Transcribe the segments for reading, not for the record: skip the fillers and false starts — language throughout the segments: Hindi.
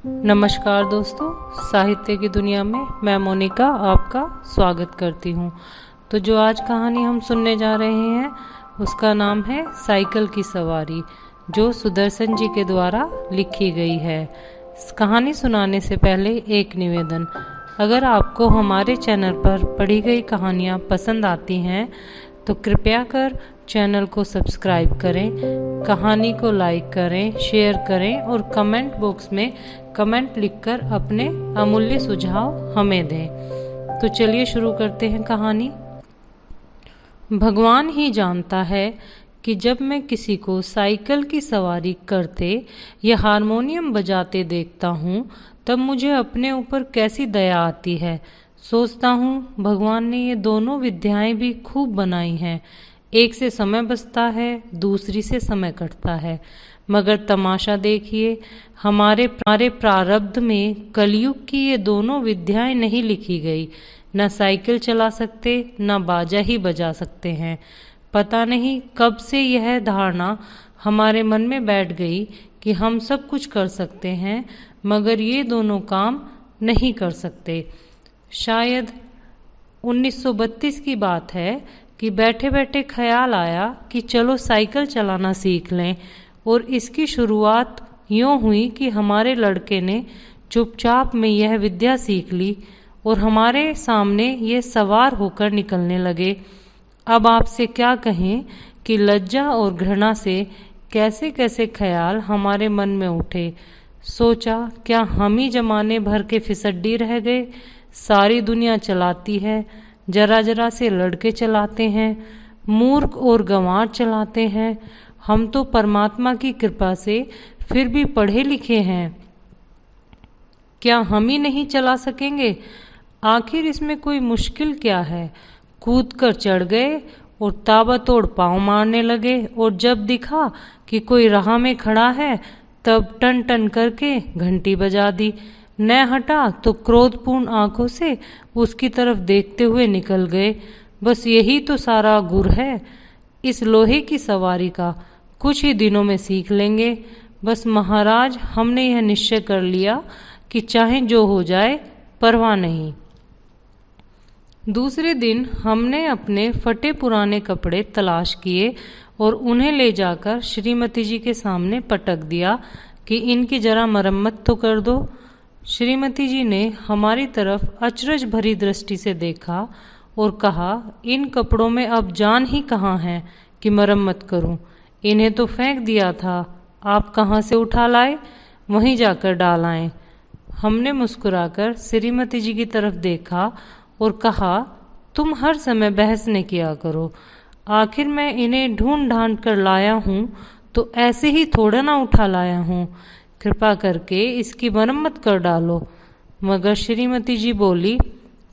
नमस्कार दोस्तों, साहित्य की दुनिया में मैं मोनिका आपका स्वागत करती हूँ। तो जो आज कहानी हम सुनने जा रहे हैं उसका नाम है साइकिल की सवारी, जो सुदर्शन जी के द्वारा लिखी गई है। कहानी सुनाने से पहले एक निवेदन, अगर आपको हमारे चैनल पर पढ़ी गई कहानियाँ पसंद आती हैं तो कृपया कर चैनल को सब्सक्राइब करें, कहानी को लाइक करें, शेयर करें और कमेंट बॉक्स में कमेंट लिखकर अपने अमूल्य सुझाव हमें दें। तो चलिए शुरू करते हैं कहानी। भगवान ही जानता है कि जब मैं किसी को साइकिल की सवारी करते या हारमोनियम बजाते देखता हूँ तब मुझे अपने ऊपर कैसी दया आती है। सोचता हूँ भगवान ने ये दोनों विद्याएं भी खूब बनाई हैं। एक से समय बचता है, दूसरी से समय कटता है। मगर तमाशा देखिए, हमारे प्रारब्ध में कलयुग की ये दोनों विद्याएं नहीं लिखी गई। न साइकिल चला सकते, न बाजा ही बजा सकते हैं। पता नहीं कब से यह धारणा हमारे मन में बैठ गई कि हम सब कुछ कर सकते हैं मगर ये दोनों काम नहीं कर सकते। शायद 1932 की बात है कि बैठे बैठे ख्याल आया कि चलो साइकिल चलाना सीख लें, और इसकी शुरुआत यूँ हुई कि हमारे लड़के ने चुपचाप में यह विद्या सीख ली और हमारे सामने ये सवार होकर निकलने लगे। अब आपसे क्या कहें कि लज्जा और घृणा से कैसे कैसे ख्याल हमारे मन में उठे। सोचा क्या हम ही जमाने भर के फिसड्डी रह गए। सारी दुनिया चलाती है, जरा जरा से लड़के चलाते हैं, मूर्ख और गंवार चलाते हैं। हम तो परमात्मा की कृपा से फिर भी पढ़े लिखे हैं, क्या हम ही नहीं चला सकेंगे? आखिर इसमें कोई मुश्किल क्या है? कूद कर चढ़ गए और ताबड़तोड़ पाँव मारने लगे, और जब दिखा कि कोई राह में खड़ा है तब टन टन करके घंटी बजा दी। न हटा तो क्रोधपूर्ण आंखों से उसकी तरफ देखते हुए निकल गए। बस यही तो सारा गुर है इस लोहे की सवारी का। कुछ ही दिनों में सीख लेंगे। बस महाराज, हमने यह निश्चय कर लिया कि चाहे जो हो जाए परवाह नहीं। दूसरे दिन हमने अपने फटे पुराने कपड़े तलाश किए और उन्हें ले जाकर श्रीमती जी के सामने पटक दिया कि इनकी जरा मरम्मत तो कर दो। श्रीमती जी ने हमारी तरफ अचरज भरी दृष्टि से देखा और कहा, इन कपड़ों में अब जान ही कहाँ है कि मरम्मत करूं। इन्हें तो फेंक दिया था, आप कहाँ से उठा लाए? वहीं जाकर डाल आए। हमने मुस्कुराकर श्रीमती जी की तरफ देखा और कहा, तुम हर समय बहस न किया करो। आखिर मैं इन्हें ढूंढ ढांढ कर लाया हूँ तो ऐसे ही थोड़ा ना उठा लाया हूँ। कृपा करके इसकी मरम्मत कर डालो। मगर श्रीमती जी बोली,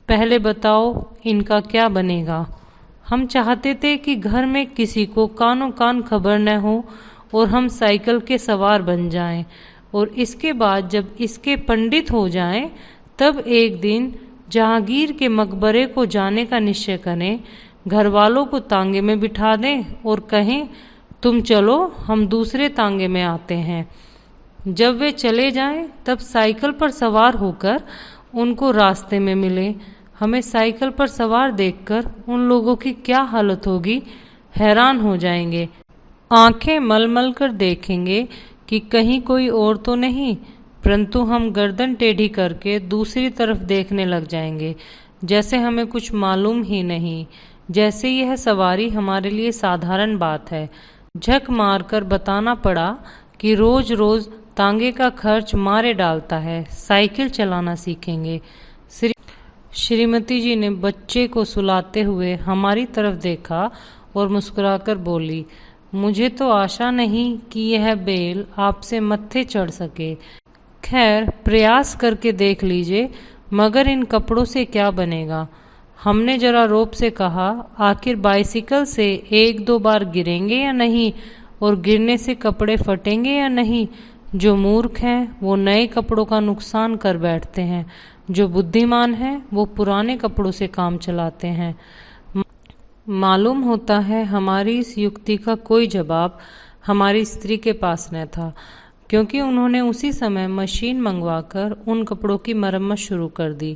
पहले बताओ इनका क्या बनेगा? हम चाहते थे कि घर में किसी को कानों कान खबर न हो और हम साइकिल के सवार बन जाएं, और इसके बाद जब इसके पंडित हो जाएं तब एक दिन जहांगीर के मकबरे को जाने का निश्चय करें, घर वालों को तांगे में बिठा दें और कहें, तुम चलो हम दूसरे तांगे में आते हैं। जब वे चले जाएं तब साइकिल पर सवार होकर उनको रास्ते में मिले। हमें साइकिल पर सवार देखकर उन लोगों की क्या हालत होगी, हैरान हो जाएंगे। आंखें मलमल कर देखेंगे कि कहीं कोई और तो नहीं, परंतु हम गर्दन टेढ़ी करके दूसरी तरफ देखने लग जाएंगे, जैसे हमें कुछ मालूम ही नहीं, जैसे यह सवारी हमारे लिए साधारण बात है। झक मारकर बताना पड़ा कि रोज रोज तांगे का खर्च मारे डालता है, साइकिल चलाना सीखेंगे। श्रीमती जी ने बच्चे को सुलाते हुए हमारी तरफ देखा और मुस्कुराकर बोली, मुझे तो आशा नहीं कि यह बेल आपसे मत्थे चढ़ सके। खैर प्रयास करके देख लीजिए, मगर इन कपड़ों से क्या बनेगा? हमने जरा रोब से कहा, आखिर बाइसिकल से एक दो बार गिरेंगे या नहीं, और गिरने से कपड़े फटेंगे या नहीं? जो मूर्ख हैं वो नए कपड़ों का नुकसान कर बैठते हैं, जो बुद्धिमान हैं वो पुराने कपड़ों से काम चलाते हैं। मालूम होता है हमारी इस युक्ति का कोई जवाब हमारी स्त्री के पास न था। क्योंकि उन्होंने उसी समय मशीन मंगवाकर उन कपड़ों की मरम्मत शुरू कर दी।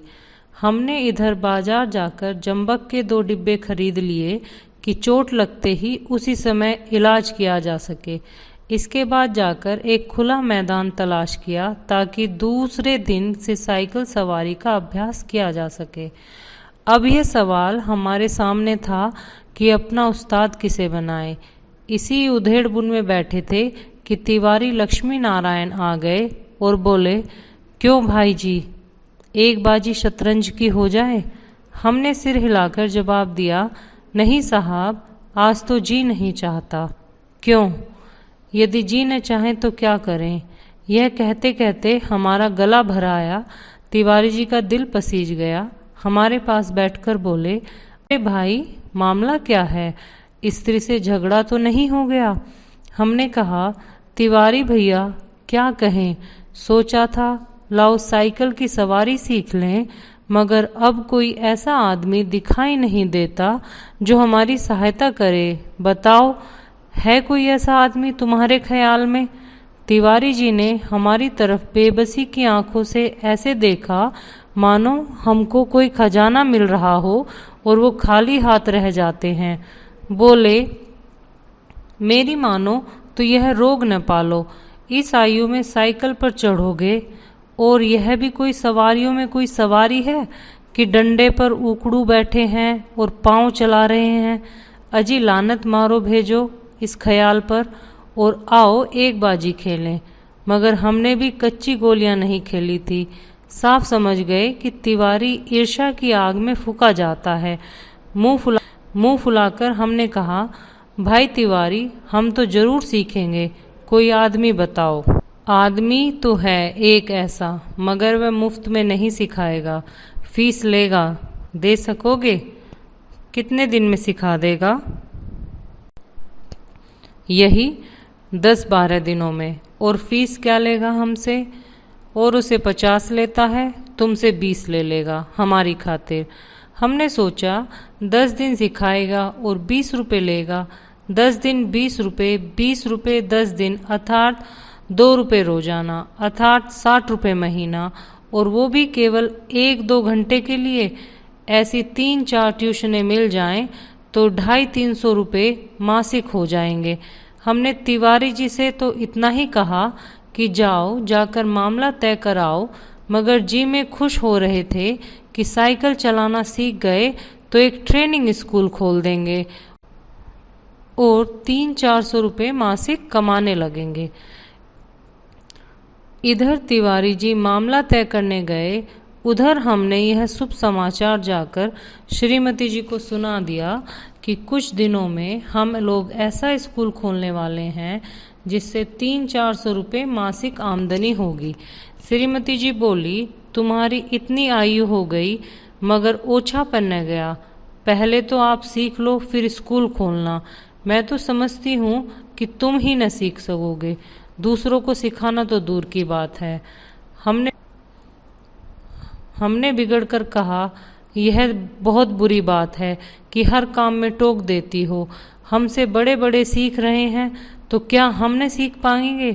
हमने इधर बाजार जाकर जंबक के 2 डिब्बे खरीद लिए कि चोट लगते ही उसी समय इलाज किया जा सके। इसके बाद जाकर एक खुला मैदान तलाश किया ताकि दूसरे दिन से साइकिल सवारी का अभ्यास किया जा सके। अब यह सवाल हमारे सामने था कि अपना उस्ताद किसे बनाए। इसी उधेड़बुन में बैठे थे कि तिवारी लक्ष्मी नारायण आ गए और बोले, क्यों भाई जी, एक बाजी शतरंज की हो जाए। हमने सिर हिलाकर जवाब दिया, नहीं साहब, आज तो जी नहीं चाहता। क्यों? यदि जी न चाहें तो क्या करें? यह कहते कहते हमारा गला भर आया। तिवारी जी का दिल पसीज गया। हमारे पास बैठकर बोले, अरे भाई, मामला क्या है? स्त्री से झगड़ा तो नहीं हो गया? हमने कहा, तिवारी भैया क्या कहें, सोचा था लाओ साइकिल की सवारी सीख लें, मगर अब कोई ऐसा आदमी दिखाई नहीं देता जो हमारी सहायता करे। बताओ, है कोई ऐसा आदमी तुम्हारे ख्याल में? तिवारी जी ने हमारी तरफ बेबसी की आंखों से ऐसे देखा मानो हमको कोई खजाना मिल रहा हो और वो खाली हाथ रह जाते हैं। बोले, मेरी मानो तो यह रोग न पालो, इस आयु में साइकिल पर चढ़ोगे, और यह भी कोई सवारियों में कोई सवारी है कि डंडे पर उकड़ू बैठे हैं और पांव चला रहे हैं। अजी लानत मारो भेजो इस ख्याल पर और आओ एक बाजी खेलें। मगर हमने भी कच्ची गोलियां नहीं खेली थी। साफ समझ गए कि तिवारी ईर्ष्या की आग में फूंका जाता है। मुंह फुलाकर हमने कहा, भाई तिवारी, हम तो जरूर सीखेंगे, कोई आदमी बताओ। आदमी तो है एक ऐसा, मगर वह मुफ्त में नहीं सिखाएगा, फीस लेगा। दे सकोगे? कितने दिन में सिखा देगा? यही 10-12 दिनों में। और फीस क्या लेगा हमसे? और उसे 50 लेता है, तुमसे 20 ले लेगा हमारी खातिर। हमने सोचा 10 दिन सिखाएगा और 20 रुपये लेगा। 10 दिन 20 रुपये, 20 रुपये 10 दिन, अर्थात 2 रुपये रोजाना, अर्थात 60 रुपये महीना, और वो भी केवल 1-2 घंटे के लिए। ऐसी 3-4 ट्यूशनें मिल जाएं तो 250-300 रुपये मासिक हो जाएंगे। हमने तिवारी जी से तो इतना ही कहा कि जाओ जाकर मामला तय कराओ, मगर जी में खुश हो रहे थे कि साइकिल चलाना सीख गए तो एक ट्रेनिंग स्कूल खोल देंगे और 300-400 रुपये मासिक कमाने लगेंगे। इधर तिवारी जी मामला तय करने गए, उधर हमने यह शुभ समाचार जाकर श्रीमती जी को सुना दिया कि कुछ दिनों में हम लोग ऐसा स्कूल खोलने वाले हैं जिससे 300-400 रुपये मासिक आमदनी होगी। श्रीमती जी बोली, तुम्हारी इतनी आयु हो गई मगर ओछापन न गया। पहले तो आप सीख लो, फिर स्कूल खोलना। मैं तो समझती हूँ कि तुम ही न सीख सकोगे, दूसरों को सिखाना तो दूर की बात है। हमने बिगड़कर कहा, यह बहुत बुरी बात है कि हर काम में टोक देती हो। हमसे बड़े बड़े सीख रहे हैं तो क्या हम न सीख पाएंगे?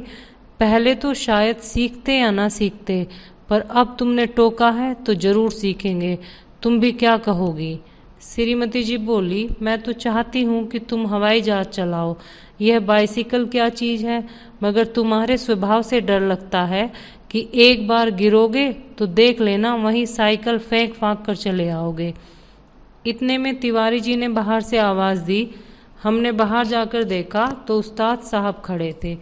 पहले तो शायद सीखते या ना सीखते, पर अब तुमने टोका है तो जरूर सीखेंगे। तुम भी क्या कहोगी? श्रीमती जी बोली, मैं तो चाहती हूँ कि तुम हवाई जहाज चलाओ। यह बाइसिकल क्या चीज़ है, मगर तुम्हारे स्वभाव से डर लगता है कि एक बार गिरोगे तो देख लेना वहीं साइकिल फेंक फांक कर चले आओगे। इतने में तिवारी जी ने बाहर से आवाज़ दी। हमने बाहर जाकर देखा तो उस्ताद साहब खड़े थे।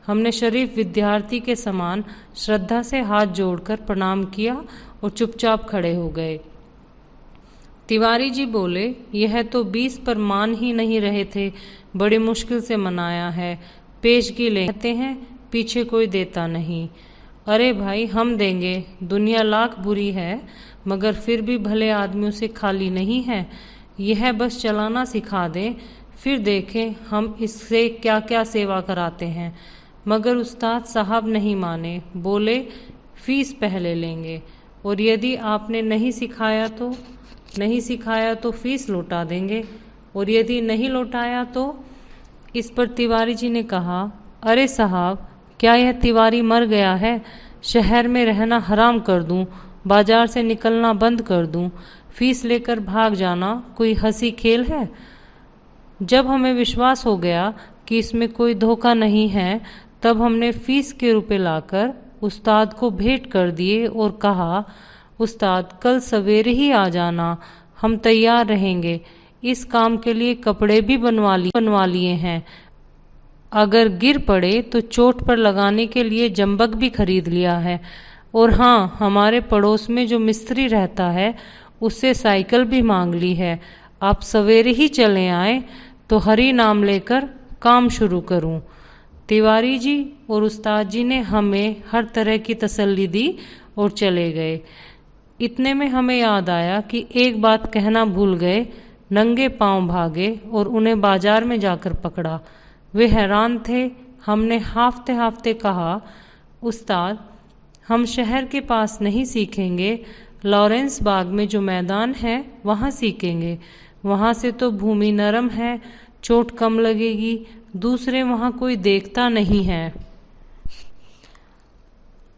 हमने शरीफ विद्यार्थी के समान श्रद्धा से हाथ जोड़कर प्रणाम किया और चुपचाप खड़े हो गए। तिवारी जी बोले, यह तो 20 पर मान ही नहीं रहे थे, बड़ी मुश्किल से मनाया है, पेशगी लेते हैं, पीछे कोई देता नहीं। अरे भाई, हम देंगे, दुनिया लाख बुरी है मगर फिर भी भले आदमियों से खाली नहीं है। यह बस चलाना सिखा दें, फिर देखें हम इससे क्या क्या सेवा कराते हैं। मगर उस्ताद साहब नहीं माने, बोले फीस पहले लेंगे और यदि आपने नहीं सिखाया तो फीस लौटा देंगे, और यदि नहीं लौटाया तो। इस पर तिवारी जी ने कहा, अरे साहब, क्या यह तिवारी मर गया है? शहर में रहना हराम कर दूं, बाजार से निकलना बंद कर दूं, फीस लेकर भाग जाना कोई हंसी खेल है? जब हमें विश्वास हो गया कि इसमें कोई धोखा नहीं है, तब हमने फीस के रुपए लाकर उस्ताद को भेंट कर दिए और कहा, उस्ताद कल सवेरे ही आ जाना, हम तैयार रहेंगे। इस काम के लिए कपड़े भी बनवा लिए हैं। अगर गिर पड़े तो चोट पर लगाने के लिए जंबक भी खरीद लिया है। और हाँ, हमारे पड़ोस में जो मिस्त्री रहता है उससे साइकिल भी मांग ली है। आप सवेरे ही चले आए तो हरि नाम लेकर काम शुरू करूं। तिवारी जी और उस्ताद जी ने हमें हर तरह की तसल्ली दी और चले गए। इतने में हमें याद आया कि एक बात कहना भूल गए। नंगे पांव भागे और उन्हें बाजार में जाकर पकड़ा। वे हैरान थे। हमने हाफते हाफते कहा, उस्ताद हम शहर के पास नहीं सीखेंगे, लॉरेंस बाग में जो मैदान है वहाँ सीखेंगे। वहाँ से तो भूमि नरम है, चोट कम लगेगी, दूसरे वहाँ कोई देखता नहीं है।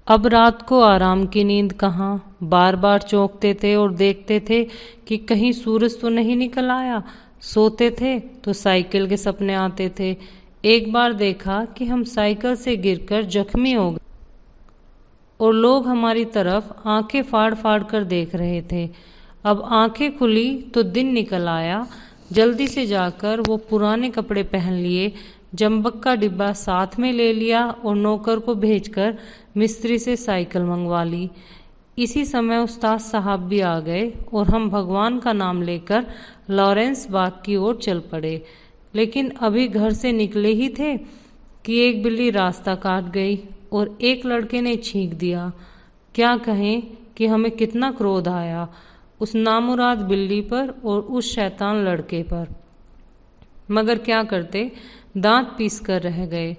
अब रात को आराम की नींद कहाँ। बार बार चौंकते थे और देखते थे कि कहीं सूरज तो नहीं निकल आया। सोते थे तो साइकिल के सपने आते थे। एक बार देखा कि हम साइकिल से गिरकर जख्मी हो गए और लोग हमारी तरफ आंखें फाड़ फाड़ कर देख रहे थे। अब आंखें खुली तो दिन निकल आया। जल्दी से जाकर वो पुराने कपड़े पहन लिए, जंबक का डिब्बा साथ में ले लिया और नौकर को भेजकर मिस्त्री से साइकिल मंगवा ली। इसी समय उस्ताद साहब भी आ गए और हम भगवान का नाम लेकर लॉरेंस बाग की ओर चल पड़े। लेकिन अभी घर से निकले ही थे कि एक बिल्ली रास्ता काट गई और एक लड़के ने छींक दिया। क्या कहें कि हमें कितना क्रोध आया उस नामुराद बिल्ली पर और उस शैतान लड़के पर, मगर क्या करते, दांत पीस कर रह गए।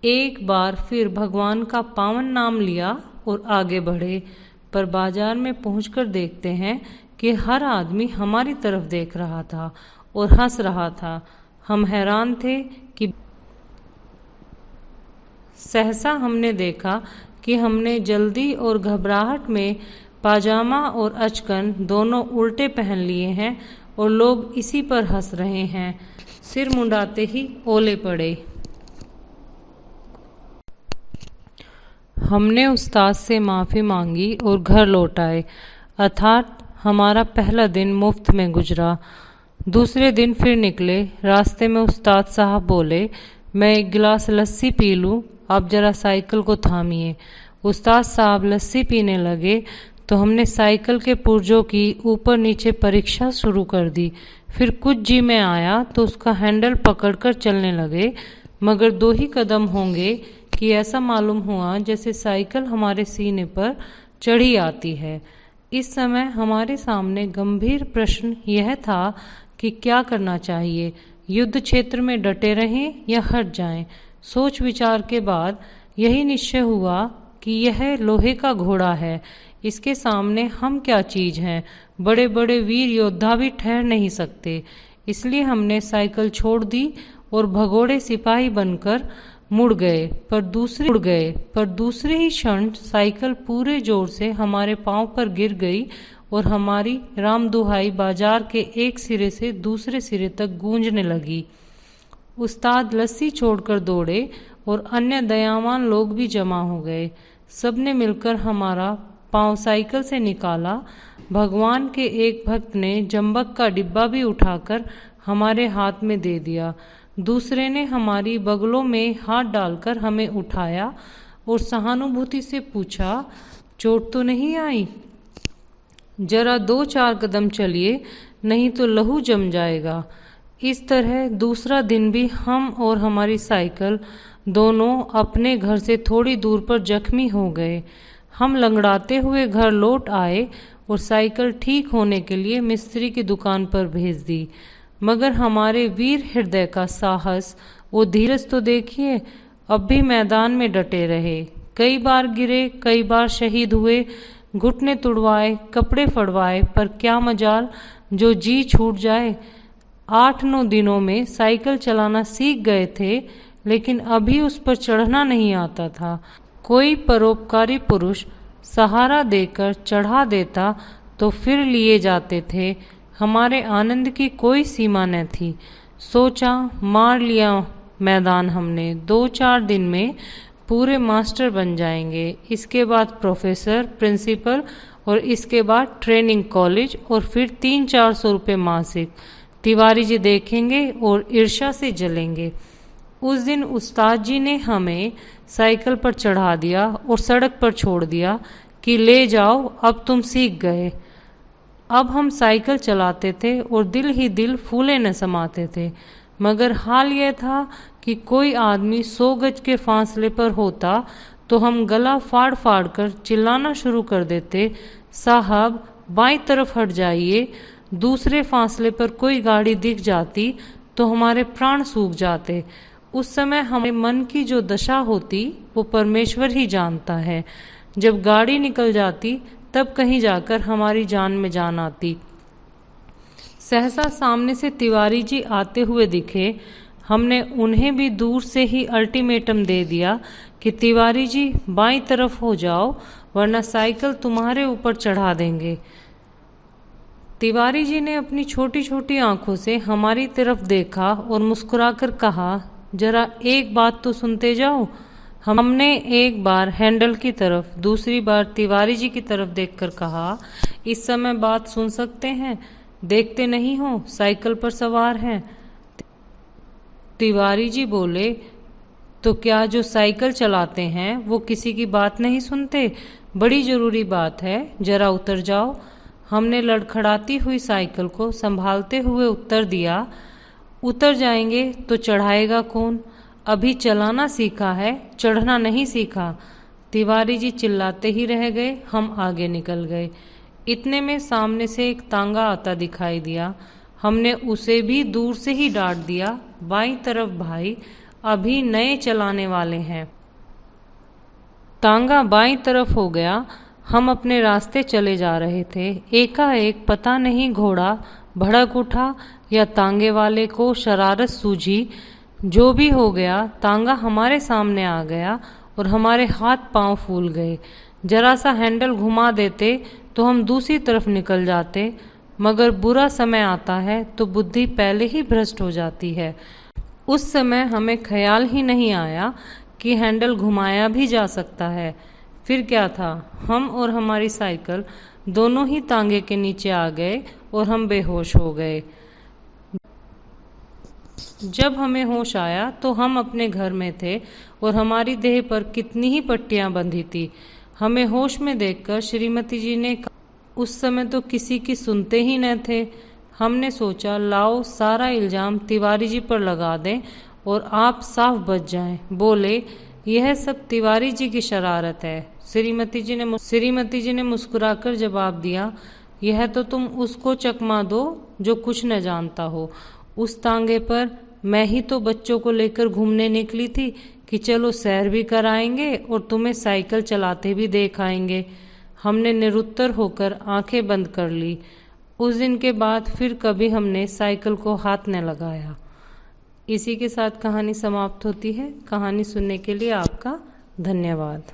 एक बार फिर भगवान का पावन नाम लिया और आगे बढ़े। पर बाजार में पहुंचकर देखते हैं कि हर आदमी हमारी तरफ देख रहा था और हंस रहा था। हम हैरान थे कि सहसा हमने देखा कि हमने जल्दी और घबराहट में पाजामा और अचकन दोनों उल्टे पहन लिए हैं और लोग इसी पर हंस रहे हैं। सिर मुंडाते ही ओले पड़े। हमने उस्ताद से माफ़ी मांगी और घर लौट आए। अर्थात हमारा पहला दिन मुफ्त में गुजरा। दूसरे दिन फिर निकले। रास्ते में उस्ताद साहब बोले, मैं एक गिलास लस्सी पी लूँ, आप जरा साइकिल को थामिए। उस्ताद साहब लस्सी पीने लगे तो हमने साइकिल के पुर्जों की ऊपर नीचे परीक्षा शुरू कर दी। फिर कुछ जी में आया तो उसका हैंडल पकड़कर चलने लगे, मगर 2 ही कदम होंगे कि ऐसा मालूम हुआ जैसे साइकिल हमारे सीने पर चढ़ी आती है। इस समय हमारे सामने गंभीर प्रश्न यह था कि क्या करना चाहिए, युद्ध क्षेत्र में डटे रहें या हट जाएं। सोच विचार के बाद यही निश्चय हुआ कि यह लोहे का घोड़ा है, इसके सामने हम क्या चीज़ हैं, बड़े बड़े वीर योद्धा भी ठहर नहीं सकते। इसलिए हमने साइकिल छोड़ दी और भगोड़े सिपाही बनकर मुड़ गए। पर दूसरे ही क्षण साइकिल पूरे जोर से हमारे पांव पर गिर गई और हमारी राम दुहाई बाजार के एक सिरे से दूसरे सिरे तक गूंजने लगी। उस्ताद लस्सी छोड़कर दौड़े और अन्य दयावान लोग भी जमा हो गए। सबने मिलकर हमारा पांव साइकिल से निकाला। भगवान के एक भक्त ने जंबक का डिब्बा भी उठाकर हमारे हाथ में दे दिया। दूसरे ने हमारी बगलों में हाथ डालकर हमें उठाया और सहानुभूति से पूछा, चोट तो नहीं आई? जरा 2-4 कदम चलिए, नहीं तो लहू जम जाएगा। इस तरह दूसरा दिन भी हम और हमारी साइकिल दोनों अपने घर से थोड़ी दूर पर जख्मी हो गए। हम लंगड़ाते हुए घर लौट आए और साइकिल ठीक होने के लिए मिस्त्री की दुकान पर भेज दी। मगर हमारे वीर हृदय का साहस, वो धीरज तो देखिए, अब भी मैदान में डटे रहे। कई बार गिरे, कई बार शहीद हुए, घुटने तुड़वाए, कपड़े फड़वाए, पर क्या मजाल जो जी छूट जाए। 8-9 दिनों में साइकिल चलाना सीख गए थे, लेकिन अभी उस पर चढ़ना नहीं आता था। कोई परोपकारी पुरुष सहारा देकर चढ़ा देता तो फिर लिए जाते थे। हमारे आनंद की कोई सीमा न थी। सोचा मार लिया मैदान हमने, 2-4 दिन में पूरे मास्टर बन जाएंगे, इसके बाद प्रोफेसर, प्रिंसिपल और इसके बाद ट्रेनिंग कॉलेज और फिर 300-400 रुपये मासिक। तिवारी जी देखेंगे और ईर्ष्या से जलेंगे। उस दिन उस्ताद जी ने हमें साइकिल पर चढ़ा दिया और सड़क पर छोड़ दिया कि ले जाओ, अब तुम सीख गए। अब हम साइकिल चलाते थे और दिल ही दिल फूले न समाते थे, मगर हाल यह था कि कोई आदमी 100 गज के फासले पर होता तो हम गला फाड़ फाड़ कर चिल्लाना शुरू कर देते, साहब बाईं तरफ हट जाइए। दूसरे फासले पर कोई गाड़ी दिख जाती तो हमारे प्राण सूख जाते। उस समय हमारे मन की जो दशा होती वो परमेश्वर ही जानता है। जब गाड़ी निकल जाती तब कहीं जाकर हमारी जान में जान आती। सहसा सामने से तिवारी जी आते हुए दिखे। हमने उन्हें भी दूर से ही अल्टीमेटम दे दिया कि तिवारी जी बाईं तरफ हो जाओ, वरना साइकिल तुम्हारे ऊपर चढ़ा देंगे। तिवारी जी ने अपनी छोटी छोटी आंखों से हमारी तरफ देखा और मुस्कुराकर कहा, जरा एक बात तो सुनते जाओ। हमने एक बार हैंडल की तरफ, दूसरी बार तिवारी जी की तरफ देखकर कहा, इस समय बात सुन सकते हैं? देखते नहीं हो साइकिल पर सवार हैं। तिवारी जी बोले, तो क्या जो साइकिल चलाते हैं वो किसी की बात नहीं सुनते? बड़ी जरूरी बात है, जरा उतर जाओ। हमने लड़खड़ाती हुई साइकिल को संभालते हुए उत्तर दिया, उतर जाएंगे तो चढ़ाएगा कौन? अभी चलाना सीखा है, चढ़ना नहीं सीखा। तिवारी जी चिल्लाते ही रह गए। हम आगे निकल गए। इतने में सामने से एक तांगा आता दिखाई दिया। हमने उसे भी दूर से ही डांट दिया, बाईं तरफ भाई, अभी नए चलाने वाले हैं। तांगा बाईं तरफ हो गया। हम अपने रास्ते चले जा रहे थे। एकाएक पता नहीं घोड़ा भड़क उठा या तांगे वाले को शरारत सूझी, जो भी हो गया तांगा हमारे सामने आ गया और हमारे हाथ पांव फूल गए। जरा सा हैंडल घुमा देते तो हम दूसरी तरफ निकल जाते, मगर बुरा समय आता है तो बुद्धि पहले ही भ्रष्ट हो जाती है। उस समय हमें ख्याल ही नहीं आया कि हैंडल घुमाया भी जा सकता है। फिर क्या था, हम और हमारी साइकिल दोनों ही तांगे के नीचे आ गए और हम बेहोश हो गए। जब हमें होश आया तो हम अपने घर में थे और हमारी देह पर कितनी ही पट्टियां बंधी थी। हमें होश में देखकर श्रीमती जी ने, उस समय तो किसी की सुनते ही न थे। हमने सोचा लाओ सारा इल्जाम तिवारी जी पर लगा दें और आप साफ बच जाएं। बोले, यह सब तिवारी जी की शरारत है। श्रीमती जी ने मुस्कुराकर जवाब दिया, यह तो तुम उसको चकमा दो जो कुछ न जानता हो। उस तांगे पर मैं ही तो बच्चों को लेकर घूमने निकली थी कि चलो सैर भी कराएंगे और तुम्हें साइकिल चलाते भी देख आएंगे। हमने निरुत्तर होकर आंखें बंद कर ली। उस दिन के बाद फिर कभी हमने साइकिल को हाथ न लगाया। इसी के साथ कहानी समाप्त होती है। कहानी सुनने के लिए आपका धन्यवाद।